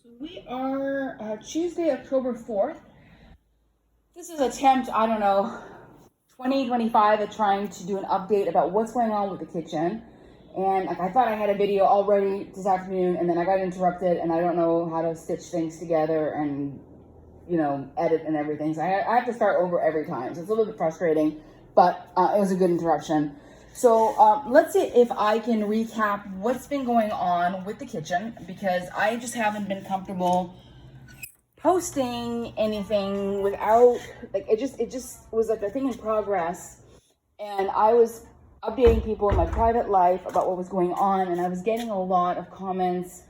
So we are Tuesday, October 4th. This is attempt, I don't know, 2025 at trying to do an update about what's going on with the kitchen. And I thought I had a video already this afternoon, and then I got interrupted, and I don't know how to stitch things together and, edit and everything. So I have to start over every time. So it's a little bit frustrating, but it was a good interruption. So let's see if I can recap what's been going on with the kitchen, because I just haven't been comfortable posting anything without, it just was like a thing in progress. And I was updating people in my private life about what was going on, and I was getting a lot of comments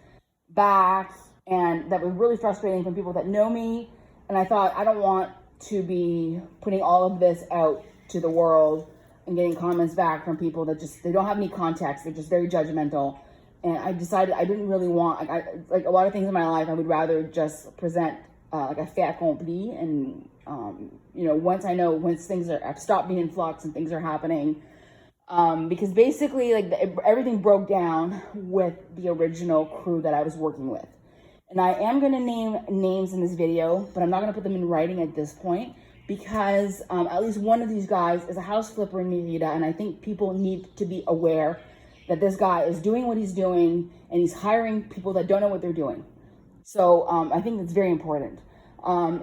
back, and that were really frustrating from people that know me. And I thought, I don't want to be putting all of this out to the world and getting comments back from people that they don't have any context. They're just very judgmental. And I decided I didn't really want, like a lot of things in my life, I would rather just present like a fait accompli. And, once I've stopped being in flux and things are happening, because basically everything broke down with the original crew that I was working with. And I am going to name names in this video, but I'm not going to put them in writing at this point, because at least one of these guys is a house flipper in Mérida, and I think people need to be aware that this guy is doing what he's doing, and he's hiring people that don't know what they're doing. So I think that's very important.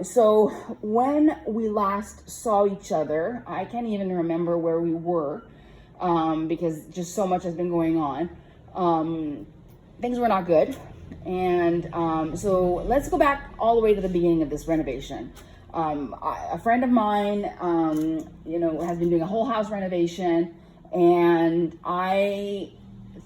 So when we last saw each other, I can't even remember where we were, because just so much has been going on. Things were not good. And so let's go back all the way to the beginning of this renovation. A friend of mine, has been doing a whole house renovation, and I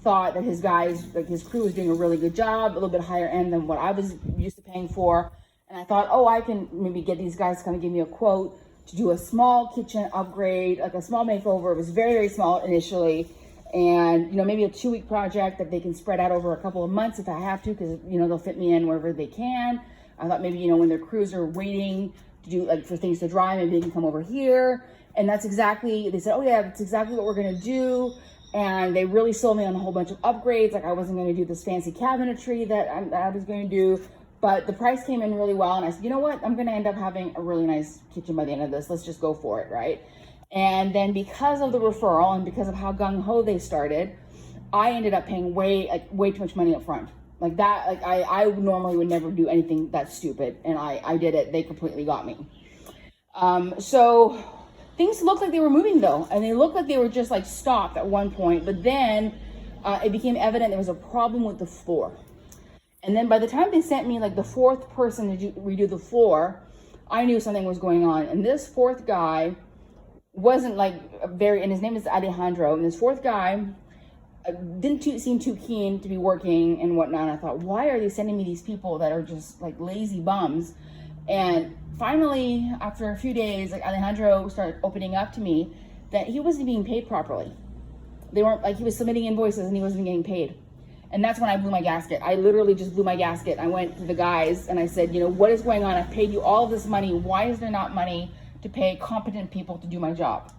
thought that his crew was doing a really good job, a little bit higher end than what I was used to paying for. And I thought, I can maybe get these guys to kind of give me a quote to do a small kitchen upgrade, like a small makeover. It was very, very small initially. And, maybe a 2-week project that they can spread out over a couple of months if I have to, because, they'll fit me in wherever they can. I thought maybe, when their crews are waiting to do, for things to dry, maybe they can come over here. And they said, oh yeah, that's exactly what we're going to do. And they really sold me on a whole bunch of upgrades. Like I wasn't going to do this fancy cabinetry that I was going to do. But the price came in really well. And I said, you know what? I'm going to end up having a really nice kitchen by the end of this. Let's just go for it, right? And then because of the referral and because of how gung-ho they started, I ended up paying way too much money up front. I normally would never do anything that stupid. And I did it. They completely got me. So things looked like they were moving though. And they looked like they were just stopped at one point. But then it became evident there was a problem with the floor. And then by the time they sent me the fourth person to redo the floor, I knew something was going on. And this fourth guy wasn't and his name is Alejandro, and this fourth guy didn't seem too keen to be working and whatnot. And I thought, why are they sending me these people that are just lazy bums? And finally, after a few days, Alejandro started opening up to me that he wasn't being paid properly. They weren't he was submitting invoices and he wasn't getting paid. And that's when I blew my gasket. I literally just blew my gasket. I went to the guys and I said, what is going on? I've paid you all of this money. Why is there not money to pay competent people to do my job?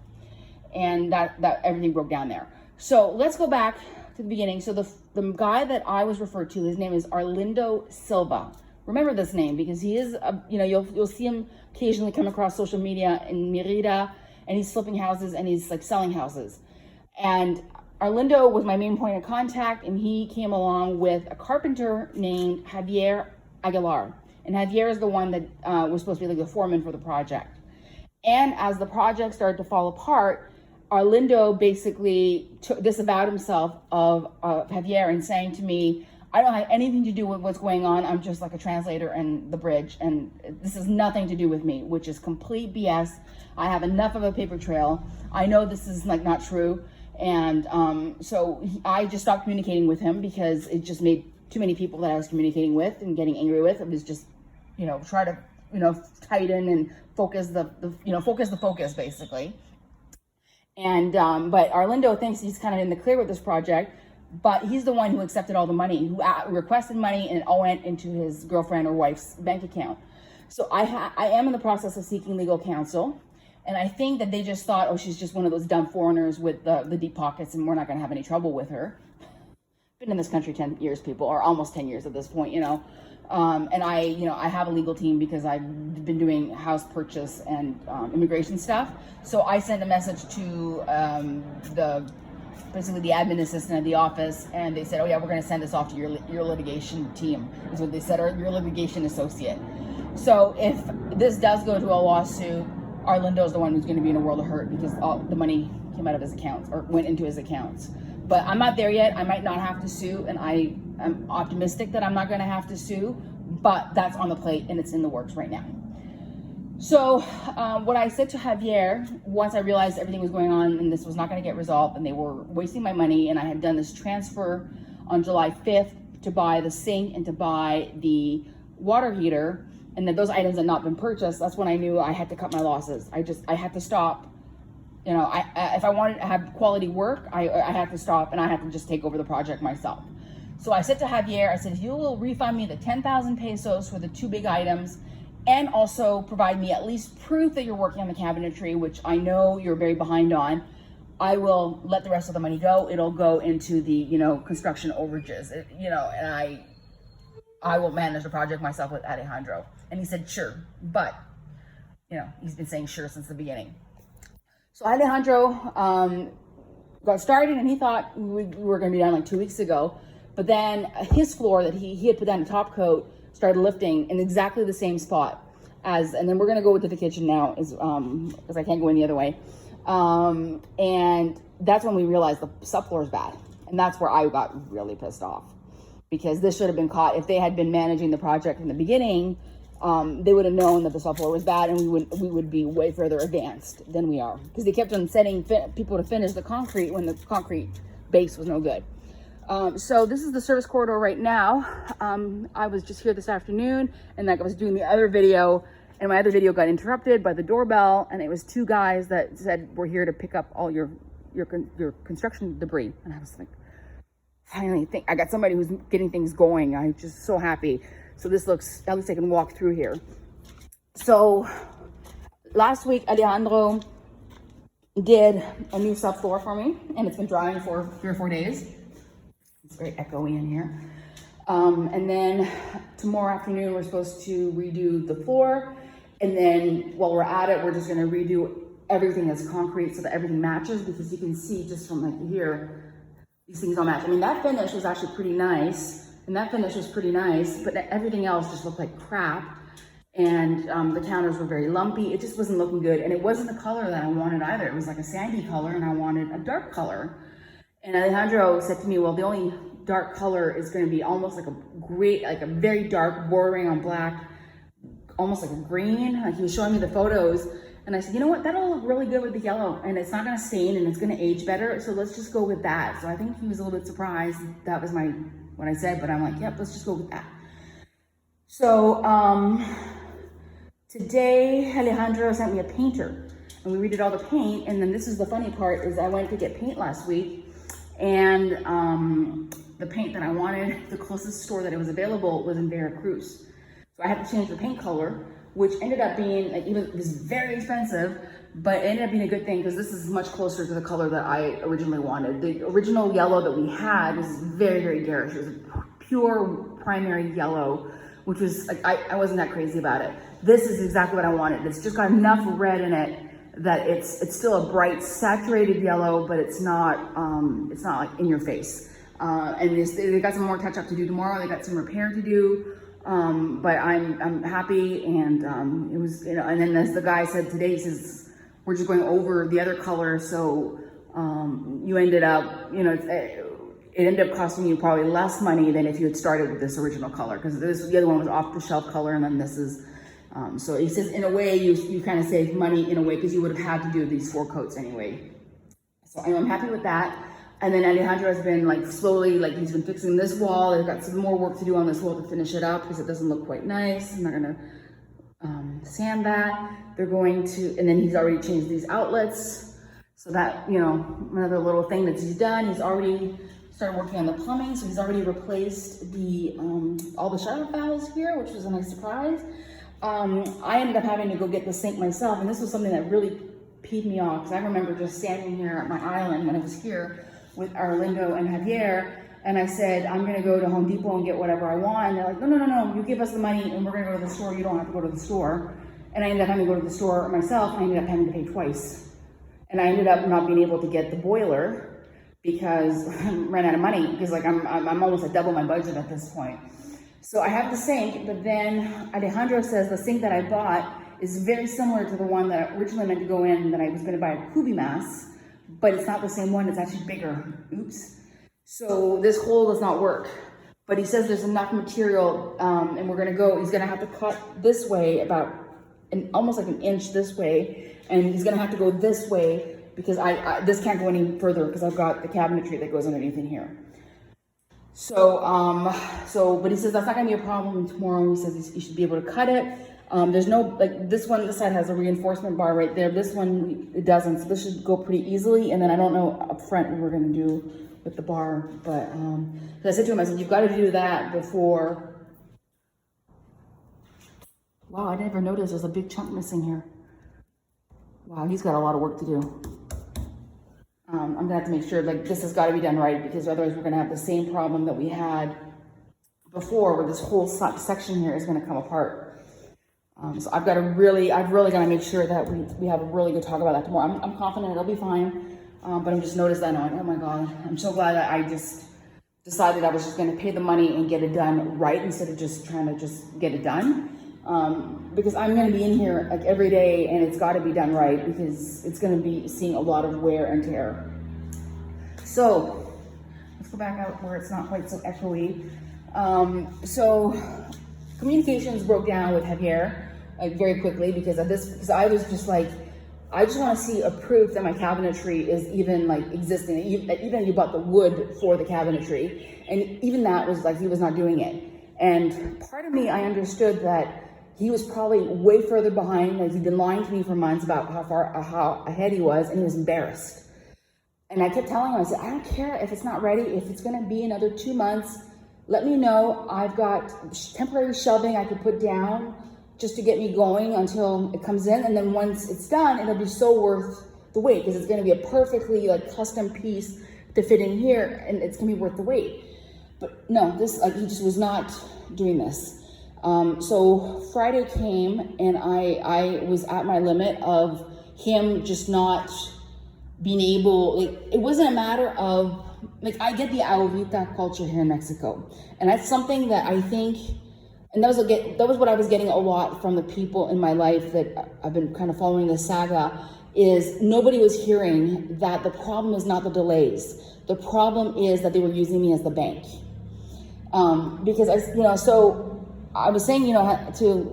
And that everything broke down there. So let's go back to the beginning. So the guy that I was referred to, his name is Arlindo Silva. Remember this name because he is, you'll see him occasionally come across social media in Mérida, and he's flipping houses and he's selling houses. And Arlindo was my main point of contact, and he came along with a carpenter named Javier Aguilar. And Javier is the one that was supposed to be the foreman for the project. And as the project started to fall apart, Arlindo basically disavowed himself of Javier and saying to me, I don't have anything to do with what's going on. I'm just a translator and the bridge. And this has nothing to do with me, which is complete BS. I have enough of a paper trail. I know this is not true. And so I just stopped communicating with him because it just made too many people that I was communicating with and getting angry with. It was just, try to, tighten and focus the focus basically. And, but Arlindo thinks he's kind of in the clear with this project, but he's the one who accepted all the money, who requested money, and it all went into his girlfriend or wife's bank account. So I am in the process of seeking legal counsel. And I think that they just thought, she's just one of those dumb foreigners with the deep pockets, and we're not going to have any trouble with her. Been in this country 10 years, people, or almost 10 years at this point, And I have a legal team because I've been doing house purchase and immigration stuff. So I sent a message to basically the admin assistant at the office, and they said, oh yeah, we're going to send this off to your litigation team, is what they said, or your litigation associate. So if this does go to a lawsuit, Arlindo's the one who's going to be in a world of hurt because all the money came out of his accounts or went into his accounts. But I'm not there yet. I might not have to sue, and I'm optimistic that I'm not going to have to sue, but that's on the plate and it's in the works right now. So what I said to Javier, once I realized everything was going on and this was not going to get resolved and they were wasting my money, and I had done this transfer on July 5th to buy the sink and to buy the water heater, and that those items had not been purchased, that's when I knew I had to cut my losses. I had to stop. If I wanted to have quality work, I had to stop, and I had to just take over the project myself. So I said to Javier, I said, if you will refund me the 10,000 pesos for the 2 big items, and also provide me at least proof that you're working on the cabinetry, which I know you're very behind on, I will let the rest of the money go. It'll go into the, construction overages, and I will manage the project myself with Alejandro. And he said, sure, but, he's been saying sure since the beginning. So Alejandro got started, and he thought we were going to be done like 2 weeks ago. But then his floor that he had put down a top coat started lifting in exactly the same spot and then we're going to go into the kitchen now because I can't go any other way. And that's when we realized the subfloor is bad. And that's where I got really pissed off, because this should have been caught. If they had been managing the project in the beginning, they would have known that the subfloor was bad, and we would be way further advanced than we are, because they kept on sending people to finish the concrete when the concrete base was no good. So this is the service corridor right now. I was just here this afternoon, and I was doing the other video, and my other video got interrupted by the doorbell, and it was 2 guys that said, we're here to pick up all your construction debris. And I was like, finally, I got somebody who's getting things going. I'm just so happy. So this looks, at least I can walk through here. So last week, Alejandro did a new subfloor for me, and it's been drying for 3 or 4 days. It's very echoey in here. And then tomorrow afternoon, we're supposed to redo the floor. And then while we're at it, we're just gonna redo everything that's concrete so that everything matches, because you can see just from like here, these things all match. I mean, that finish was actually pretty nice, and that finish was pretty nice, but everything else just looked like crap. And the counters were very lumpy. It just wasn't looking good. And it wasn't the color that I wanted either. It was like a sandy color, and I wanted a dark color. And Alejandro said to me, well, the only dark color is going to be almost like a very dark bordering on black, almost like a green. Like, he was showing me the photos, and I said, you know what, that'll look really good with the yellow, and it's not going to stain, and it's going to age better. So let's just go with that. So I think he was a little bit surprised that was what I said, but I'm like, yep, let's just go with that. So today Alejandro sent me a painter, and we redid all the paint. And then this is the funny part, is I went to get paint last week, and the paint that I wanted, the closest store that it was available was in Veracruz. So I had to change the paint color, which ended up being, like, even it was very expensive, but it ended up being a good thing, because this is much closer to the color that I originally wanted. The original yellow that we had was very, very garish. It was a pure primary yellow, which was, like, I wasn't that crazy about it. This is exactly what I wanted. It's just got enough red in it that it's still a bright, saturated yellow, but it's not like in your face. And they got some more touch up to do tomorrow. They got some repair to do, but I'm happy. And it was, and then as the guy said today, he says, we're just going over the other color. So you ended up, it ended up costing you probably less money than if you had started with this original color, because the other one was off the shelf color, and then this is, so he says, in a way, you kind of save money in a way, because you would have had to do these 4 coats anyway. So I'm happy with that. And then Alejandro has been, like, slowly, like, he's been fixing this wall. They've got some more work to do on this wall to finish it up, because it doesn't look quite nice. I'm not gonna sand that. They're going to, and then he's already changed these outlets. So that, another little thing that he's done. He's already started working on the plumbing. So he's already replaced all the shower valves here, which was a nice surprise. I ended up having to go get the sink myself, and this was something that really peeved me off, because I remember just standing here at my island when I was here with Arlindo and Javier, and I said, I'm gonna go to Home Depot and get whatever I want. And they're like, no, you give us the money and we're gonna go to the store. You don't have to go to the store. And I ended up having to go to the store myself, and I ended up having to pay twice. And I ended up not being able to get the boiler because I ran out of money, because like I'm almost at double my budget at this point. So I have the sink, but then Alejandro says the sink that I bought is very similar to the one that I originally meant to go in, that I was gonna buy a Kubimas, but it's not the same one, it's actually bigger. Oops. So this hole does not work. But he says there's enough material, and he's gonna have to cut this way about almost like an inch this way, and he's gonna have to go this way because this can't go any further because I've got the cabinetry that goes underneath in here. So, but he says that's not gonna be a problem tomorrow. He says you should be able to cut it. There's no, like this side has a reinforcement bar right there. This one, it doesn't, so this should go pretty easily. And then I don't know up front what we're gonna do with the bar, but so I said to him, I said, you've got to do that before. Wow, I never noticed there's a big chunk missing here. Wow, he's got a lot of work to do. I'm gonna have to make sure like this has got to be done right, because otherwise we're gonna have the same problem that we had before, where this whole section here is gonna come apart. So I've really got to make sure that we have a really good talk about that tomorrow. I'm confident it'll be fine, but I'm just noticed that now. Oh my God, I'm so glad that I just decided I was just gonna pay the money and get it done right instead of just trying to just get it done. Because I'm going to be in here like every day, and it's got to be done right, because it's going to be seeing a lot of wear and tear. So let's go back out where it's not quite so echoey. So communications broke down with Javier like very quickly because of this, because I was just like, I just want to see a proof that my cabinetry is even like existing. Even you bought the wood for the cabinetry, and even that was like, he was not doing it. And part of me, I understood that he was probably way further behind. Like he'd been lying to me for months about how ahead he was, and he was embarrassed. And I kept telling him, I said, I don't care if it's not ready, if it's gonna be another 2 months, let me know. I've got temporary shelving I could put down just to get me going until it comes in. And then once it's done, it'll be so worth the wait, because it's gonna be a perfectly like custom piece to fit in here, and it's gonna be worth the wait. But no, he just was not doing this. So Friday came, and I was at my limit of him just not being able, like, it wasn't a matter of, like, I get the Ahorita culture here in Mexico. And that's something that I think, and that was what I was getting a lot from the people in my life that I've been kind of following this saga, is nobody was hearing that the problem is not the delays. The problem is that they were using me as the bank. Because so I was saying,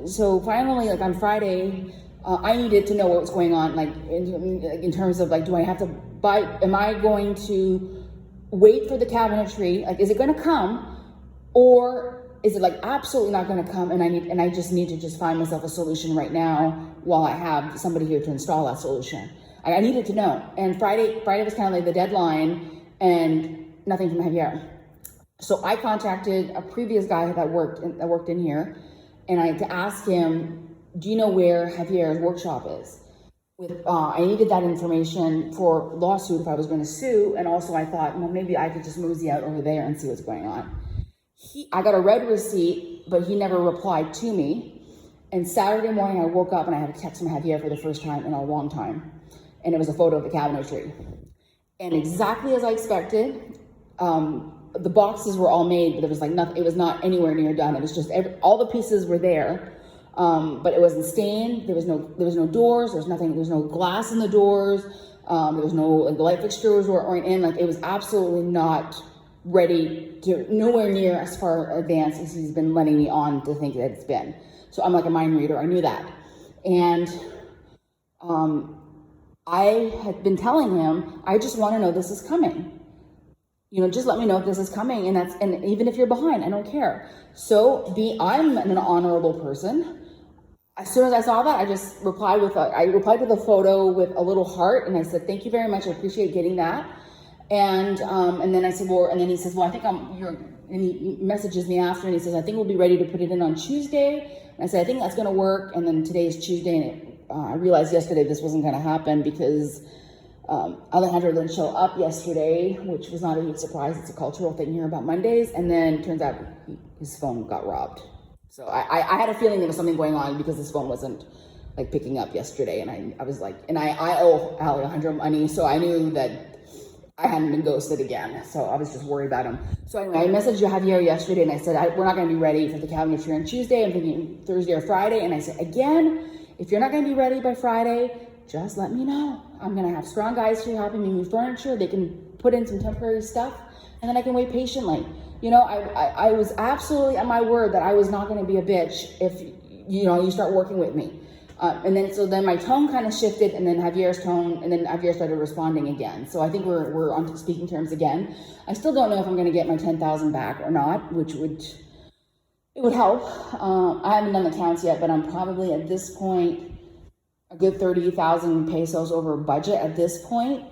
so finally, like on Friday, I needed to know what was going on, like in terms of like, do I have to buy, am I going to wait for the cabinetry? Like, is it going to come, or is it like absolutely not going to come? And I just need to just find myself a solution right now while I have somebody here to install that solution. I needed to know. And Friday was kind of like the deadline, and nothing from Javier. So I contacted a previous guy that worked in here, and I had to ask him, do you know where Javier's workshop is? I needed that information for lawsuit if I was going to sue, and also I thought, well, maybe I could just mosey out over there and see what's going on. I got a red receipt, but he never replied to me. And Saturday morning I woke up and I had a text from Javier for the first time in a long time, and it was a photo of the cabinetry. And exactly as I expected, the boxes were all made, but there was like nothing. It was not anywhere near done. It was just all the pieces were there, but it wasn't stained. There was no doors. There was nothing. There was no glass in the doors. There was no like light fixtures weren't in. Like, it was absolutely not ready to, nowhere near as far advanced as he's been letting me on to think that it's been. So I'm like a mind reader. I knew that, and I had been telling him, I just want to know this is coming. Just let me know if this is coming, and even if you're behind, I don't care. So I'm an honorable person. As soon as I saw that, I just replied with a photo with a little heart, and I said, thank you very much, I appreciate getting that. And then I said, well, and then he says, well, I think and he messages me after, and he says, I think we'll be ready to put it in on Tuesday. And I said, I think that's gonna work. And then today is Tuesday, and I realized yesterday this wasn't gonna happen because Alejandro didn't show up yesterday, which was not a huge surprise. It's a cultural thing here about Mondays. And then turns out his phone got robbed. So I had a feeling there was something going on because his phone wasn't like picking up yesterday. And I was like, and I owe Alejandro money. So I knew that I hadn't been ghosted again. So I was just worried about him. So anyway, I messaged Javier yesterday and I said, we're not going to be ready for the cabinetry on Tuesday. I'm thinking Thursday or Friday. And I said, again, if you're not going to be ready by Friday, just let me know. I'm going to have strong guys here helping me move furniture. They can put in some temporary stuff and then I can wait patiently. You know, I was absolutely at my word that I was not going to be a bitch if, you know, you start working with me. And then my tone kind of shifted, and then Javier's tone, and then Javier started responding again. So I think we're on speaking terms again. I still don't know if I'm going to get my 10,000 back or not, which would help. I haven't done the counts yet, but I'm probably at this point a good 30,000 pesos over budget at this point.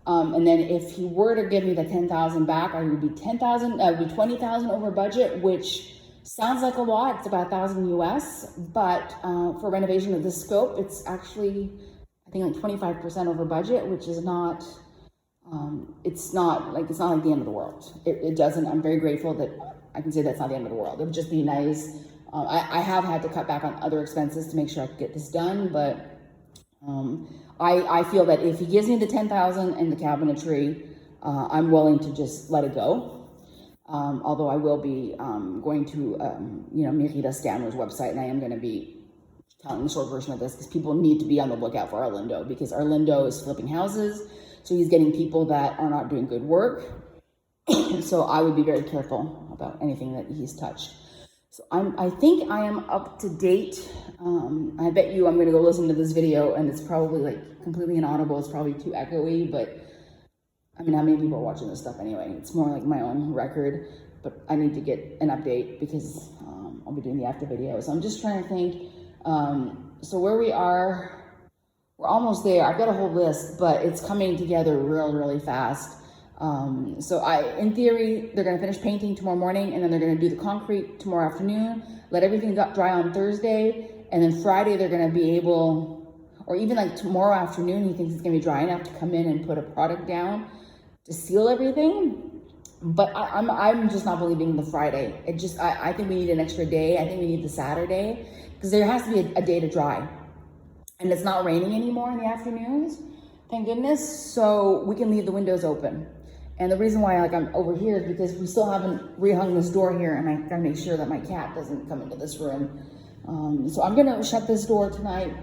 And then if he were to give me the 10,000 back, I would be 10,000. I would be 20,000 over budget, which sounds like a lot. It's about 1,000 US, but for renovation of this scope, it's actually, I think, like 25% over budget, which is not, it's not like the end of the world. It doesn't, I'm very grateful that I can say that's not the end of the world. It would just be nice. I have had to cut back on other expenses to make sure I could get this done, but I feel that if he gives me the 10,000 and the cabinetry, I'm willing to just let it go. Although I will be going to, Mérida Scanner's website, and I am going to be telling the short version of this because people need to be on the lookout for Arlindo, because Arlindo is flipping houses, so he's getting people that are not doing good work. So I would be very careful about anything that he's touched. So I think I am up to date. I bet you I'm going to go listen to this video, and it's probably like completely inaudible. It's probably too echoey, but I mean, how many people are watching this stuff anyway? It's more like my own record, but I need to get an update because I'll be doing the after video. So I'm just trying to think. So where we are, we're almost there. I've got a whole list, but it's coming together really fast. So in theory, they're going to finish painting tomorrow morning, and then they're going to do the concrete tomorrow afternoon, let everything dry on Thursday, and then Friday they're going to be able, or even like tomorrow afternoon, he thinks it's going to be dry enough to come in and put a product down to seal everything. But I'm just not believing the Friday. I think we need an extra day. I think we need the Saturday, because there has to be a day to dry, and it's not raining anymore in the afternoons, thank goodness, so we can leave the windows open. And the reason why I'm over here is because we still haven't rehung this door here, and I gotta make sure that my cat doesn't come into this room. So I'm gonna shut this door tonight,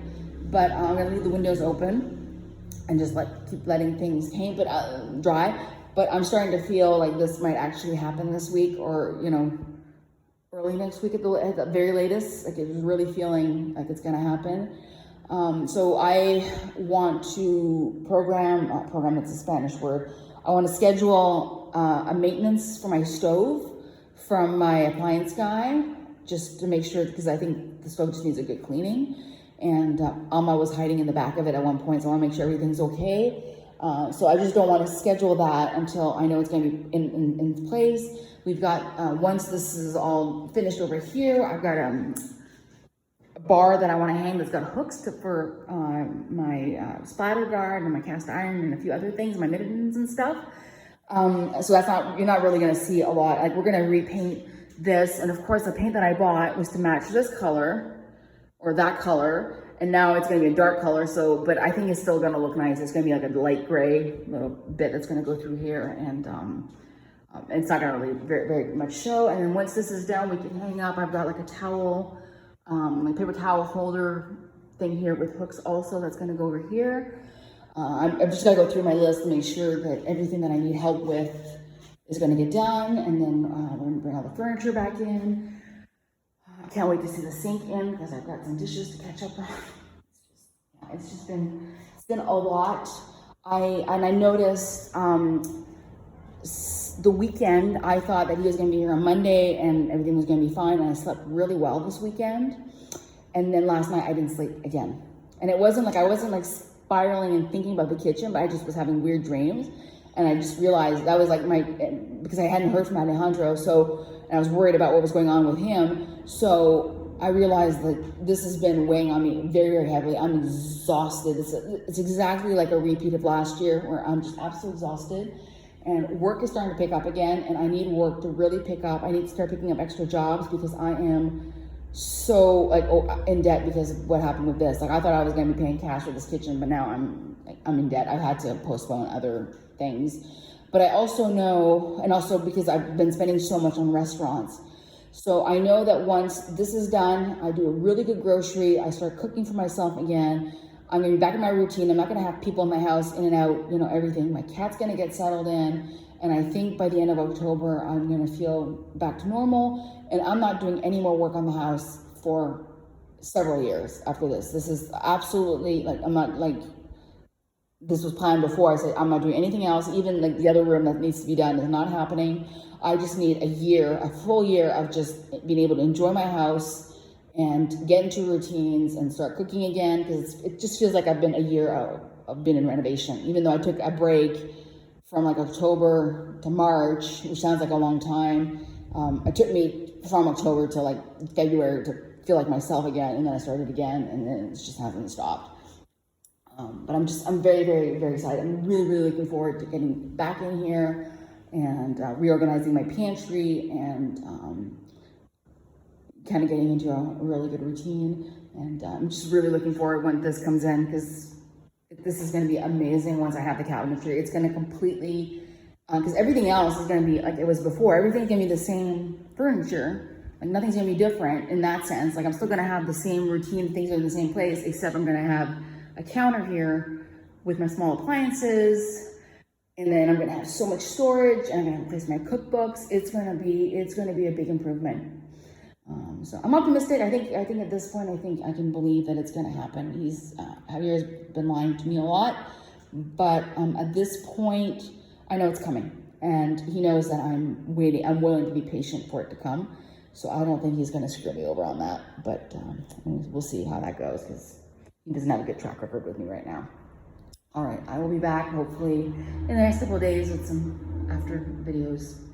but I'm gonna leave the windows open and just keep letting things paint, but dry. But I'm starting to feel like this might actually happen this week, or early next week at the very latest. Like, it's really feeling like it's gonna happen. So I want to program, that's a Spanish word. I want to schedule a maintenance for my stove from my appliance guy, just to make sure, because I think the stove just needs a good cleaning. And Alma was hiding in the back of it at one point, so I want to make sure everything's okay. So I just don't want to schedule that until I know it's going to be in place. We've got, once this is all finished over here, I've got a bar that I want to hang that's got hooks for my splatter guard and my cast iron and a few other things, my mittens and stuff. So you're not really going to see a lot. Like, we're going to repaint this, and of course the paint that I bought was to match this color or that color, and now it's going to be a dark color. So, but I think it's still going to look nice. It's going to be like a light gray little bit that's going to go through here, and it's not going to really very much show. And then once this is done, we can hang up. I've got like a towel, like paper towel holder thing here with hooks also that's going to go over here. I've just got to go through my list to make sure that everything that I need help with is going to get done, and then we're going to bring all the furniture back in. I can't wait to see the sink in, because I've got some dishes to catch up on. It's been a lot. I noticed the weekend, I thought that he was going to be here on Monday and everything was going to be fine, and I slept really well this weekend. And then last night I didn't sleep again. And it wasn't like I wasn't like spiraling and thinking about the kitchen, but I just was having weird dreams. And I just realized that was like because I hadn't heard from Alejandro, and I was worried about what was going on with him. So I realized that this has been weighing on me very, very heavily. I'm exhausted. It's exactly like a repeat of last year where I'm just absolutely exhausted. And work is starting to pick up again, and I need work to really pick up. I need to start picking up extra jobs because I am so like in debt because of what happened with this. Like I thought I was going to be paying cash for this kitchen, but now I'm in debt. I've had to postpone other things. But I also know, and also because I've been spending so much on restaurants. So I know that once this is done, I do a really good grocery, I start cooking for myself again, I'm gonna be back in my routine. I'm not gonna have people in my house in and out, everything. My cat's gonna get settled in. And I think by the end of October, I'm gonna feel back to normal. And I'm not doing any more work on the house for several years after this. This is absolutely, I'm not this was planned before. I said, I'm not doing anything else. Even the other room that needs to be done is not happening. I just need a full year of just being able to enjoy my house and get into routines and start cooking again, because it just feels like I've been a year out of being in renovation, even though I took a break from October to March, which sounds like a long time. It took me from October to February to feel like myself again, and then I started again, and then it just hasn't stopped. But I'm very, very, very excited. I'm really, really looking forward to getting back in here and reorganizing my pantry and kind of getting into a really good routine. And I'm just really looking forward when this comes in, because this is going to be amazing once I have the cabinetry. It's going to completely, because everything else is going to be like it was before. Everything's going to be the same furniture. Nothing's going to be different in that sense. I'm still going to have the same routine. Things are in the same place, except I'm going to have a counter here with my small appliances, and then I'm gonna have so much storage, and I'm gonna place my cookbooks. It's gonna be a big improvement. So I'm optimistic. I think at this point, I think I can believe that it's gonna happen. Javier's been lying to me a lot, but at this point, I know it's coming, and he knows that I'm waiting. I'm willing to be patient for it to come. So I don't think he's gonna screw me over on that, but we'll see how that goes, because he doesn't have a good track record with me right now. All right, I will be back hopefully in the next couple of days with some after videos.